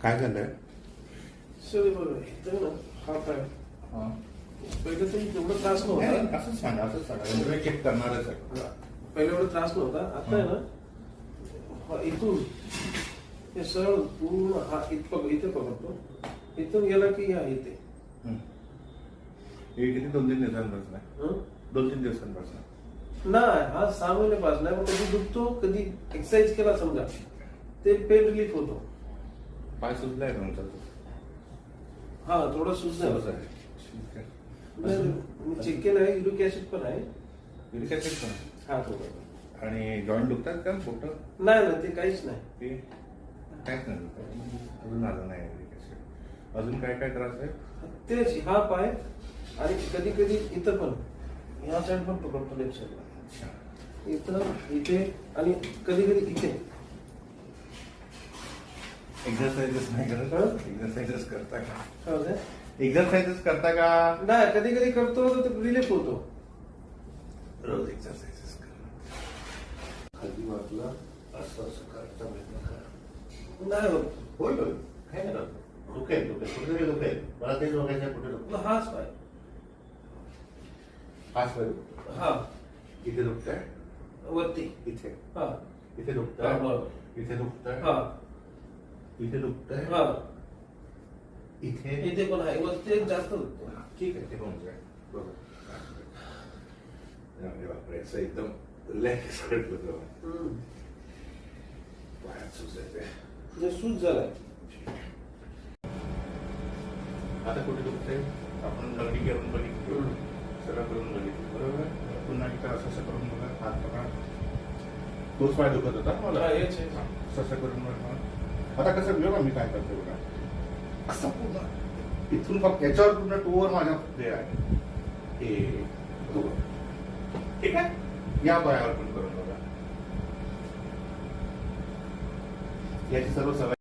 काय झालंय? सर बघा इथं ना हा पाय हा. पहिलं तरी तेवढा त्रास नाही, नव्हता. असंच सांगा असंच सांगा म्हणजे मी चेक करणारच आहे. हा. पहिल्या एवढा त्रास नव्हता. आता आहे ना हा इथून हे सरळ पूर्ण हा इथे पकडतो. इथून गेला की हा इथे. हं. हे किती 2-3 दिवसांपासून आहे? हं? 2-3 दिवसांपासून. नाही हा 6 महिन्यापासून नाही. पण कधी दुखतो कधी एक्सरसाइज केला समजा ते पेन रिलीफ होतो. पाय सुजलाय तुमचा तो. हा थोडं सुचलं. सहज आहे. ठीक आहे. मी चेक केलं आहे. युरिक ऍसिड पण आहे. युरिक ऍसिड पण. हा थोडं. आणि जॉईंट दुखतात का पोटं? नाही ना ते काहीच नाही. ते काहीच नाही दुखत. अजून आलं नाही युरिक ऍसिड. अजून काय काय त्रास आहे? तेच हा पाय आणि कधी कधी इथं पण ह्या साईड पण पकडतो लेफ्ट साईडला. अच्छा. इथं इथे आणि कधी कधी इथे. एक्झरसाइजेस नाही करत? हं? एक्झरसाइजेस करता का? काय होतंय? एक्झरसाइजेस करता का? नाही कधी कधी करतो तर रिलीफ होतो. रोज एक्झरसाइजेस कर. खाली वाटला असं असं करायचा प्रयत्न कर. नाही होत. होईल होईल. काय नाही करत. दुखेल कुठेतरी दुखेल. मला तेच बघायचं कुठे दुखतं. हाच पाय. हाच पाय दुखतो. हा इथे दुखतंय. वरती. इथे. हा इथे हा, दुखतंय. बरोबर. इथे दुखतंय. हा इथे दुखतंय. हा इथे. इथे पण आहे. वरती एक जास्त होतो. ठीक आहे ते पण होतंय. बरोबर. अरे बापरे असं एकदम रिलॅक्स करतो. पायात सुजायचंय. म्हणजे सूज झालाय. आता कुठे दुखतंय? आपण लंगडी करून बघितली. सरळ करून बघितली. बरोबर. पुन्हा एकदा असं असं करून बघा. हात पकडा. तोच पाय दुखत होता मला. हा, हेच आहे. असं करून बघा. आता कसं बघा मी काय करतो बघा. असं पूर्ण इथून फक्त याच्यावर पूर्ण टोवर माझ्या हे आहे. हे टोवर. ठीक आहे. या पायावर पण करून बघा. याची सर्व सवय